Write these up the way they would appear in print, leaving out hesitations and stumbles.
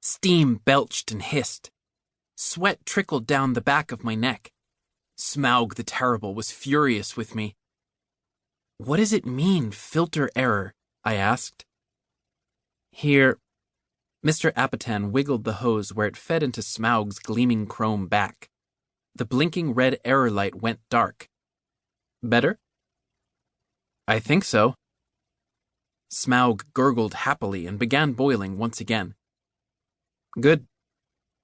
Steam belched and hissed. Sweat trickled down the back of my neck. Smaug the Terrible was furious with me. "What does it mean, filter error?" I asked. "Here." Mr. Apatan wiggled the hose where it fed into Smaug's gleaming chrome back. The blinking red error light went dark. "Better?" "I think so." Smaug gurgled happily and began boiling once again. "Good.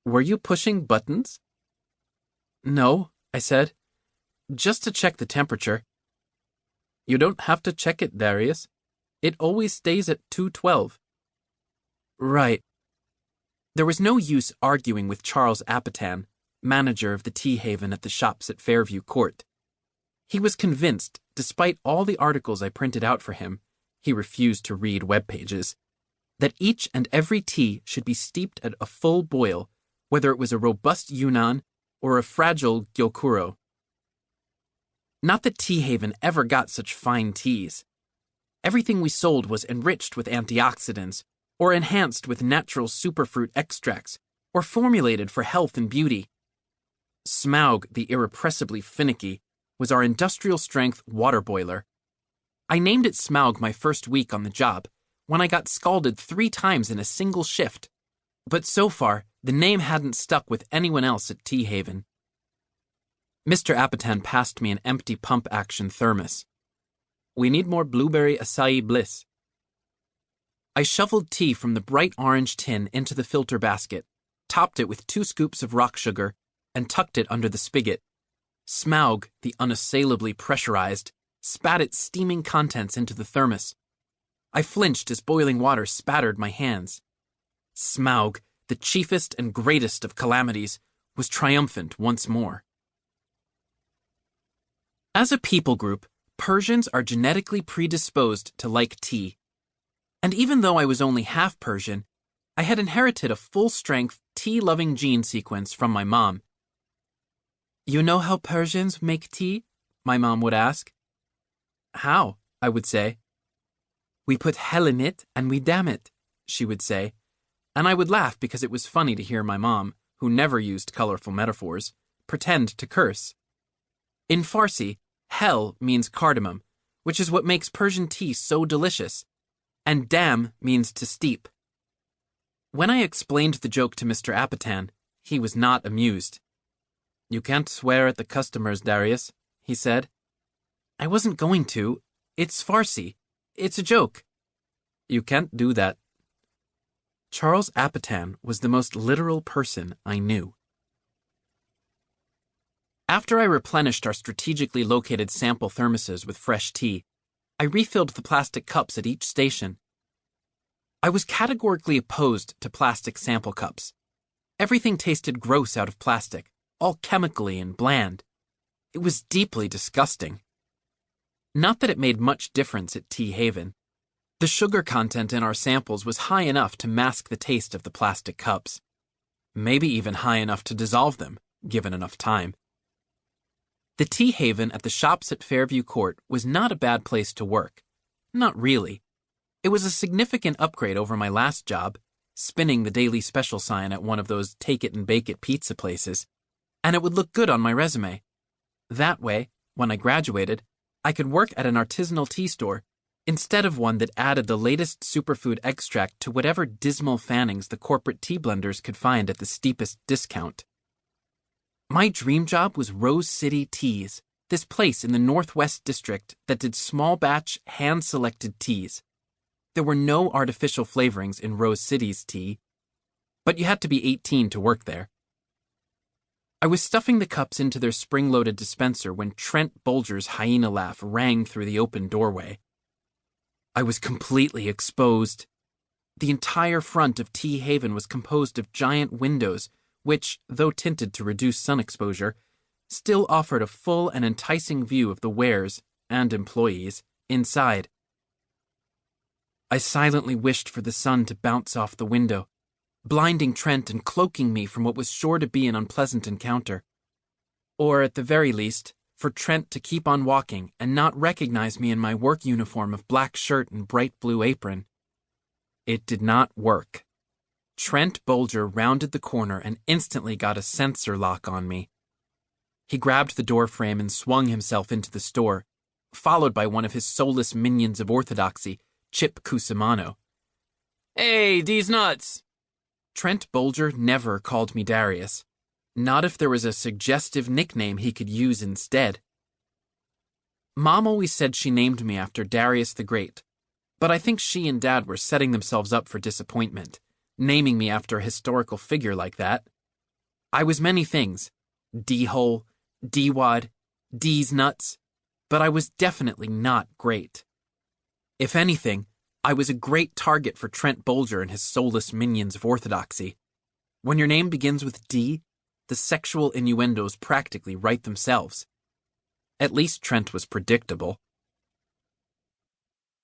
Were you pushing buttons?" "No," I said. "Just to check the temperature." "You don't have to check it, Darius. It always stays at 212. "Right." There was no use arguing with Charles Apatan, manager of the tea haven at the shops at Fairview Court. He was convinced, despite all the articles I printed out for him, he refused to read web pages, that each and every tea should be steeped at a full boil, whether it was a robust Yunnan or a fragile Gyokuro. Not that Tea Haven ever got such fine teas. Everything we sold was enriched with antioxidants, or enhanced with natural superfruit extracts, or formulated for health and beauty. Smaug, the irrepressibly finicky, was our industrial-strength water boiler. I named it Smaug my first week on the job, when I got scalded 3 times in a single shift. But so far, the name hadn't stuck with anyone else at Tea Haven. Mr. Apatan passed me an empty pump-action thermos. "We need more blueberry acai bliss." I shoveled tea from the bright orange tin into the filter basket, topped it with 2 scoops of rock sugar, and tucked it under the spigot. Smaug, the unassailably pressurized, spat its steaming contents into the thermos. I flinched as boiling water spattered my hands. Smaug, the chiefest and greatest of calamities, was triumphant once more. As a people group, Persians are genetically predisposed to like tea. And even though I was only half Persian, I had inherited a full-strength, tea-loving gene sequence from my mom. "You know how Persians make tea?" my mom would ask. "How?" I would say. "We put hell in it and we damn it," she would say, and I would laugh because it was funny to hear my mom, who never used colorful metaphors, pretend to curse. In Farsi, hell means cardamom, which is what makes Persian tea so delicious, and dam means to steep. When I explained the joke to Mr. Apatan, he was not amused. "You can't swear at the customers, Darius," he said. "I wasn't going to. It's Farsi. It's a joke." "You can't do that." Charles Apatan was the most literal person I knew. After I replenished our strategically located sample thermoses with fresh tea, I refilled the plastic cups at each station. I was categorically opposed to plastic sample cups. Everything tasted gross out of plastic, all chemically and bland. It was deeply disgusting. Not that it made much difference at Tea Haven. The sugar content in our samples was high enough to mask the taste of the plastic cups. Maybe even high enough to dissolve them, given enough time. The Tea Haven at the shops at Fairview Court was not a bad place to work. Not really. It was a significant upgrade over my last job, spinning the daily special sign at one of those take-it-and-bake-it pizza places, and it would look good on my resume. That way, when I graduated, I could work at an artisanal tea store, instead of one that added the latest superfood extract to whatever dismal fannings the corporate tea blenders could find at the steepest discount. My dream job was Rose City Teas, this place in the Northwest District that did small-batch, hand-selected teas. There were no artificial flavorings in Rose City's tea, but you had to be 18 to work there. I was stuffing the cups into their spring-loaded dispenser when Trent Bulger's hyena laugh rang through the open doorway. I was completely exposed. The entire front of Tea Haven was composed of giant windows, which, though tinted to reduce sun exposure, still offered a full and enticing view of the wares, and employees, inside. I silently wished for the sun to bounce off the window, blinding Trent and cloaking me from what was sure to be an unpleasant encounter. Or, at the very least, for Trent to keep on walking and not recognize me in my work uniform of black shirt and bright blue apron. It did not work. Trent Bolger rounded the corner and instantly got a sensor lock on me. He grabbed the door frame and swung himself into the store, followed by one of his soulless minions of orthodoxy, Chip Cusimano. "Hey, these nuts!" Trent Bolger never called me Darius. Not if there was a suggestive nickname he could use instead. Mom always said she named me after Darius the Great, but I think she and Dad were setting themselves up for disappointment, naming me after a historical figure like that. I was many things. D-hole, D-wad, D's nuts, but I was definitely not great. If anything, I was a great target for Trent Bolger and his soulless minions of orthodoxy. When your name begins with D, the sexual innuendos practically write themselves. At least Trent was predictable.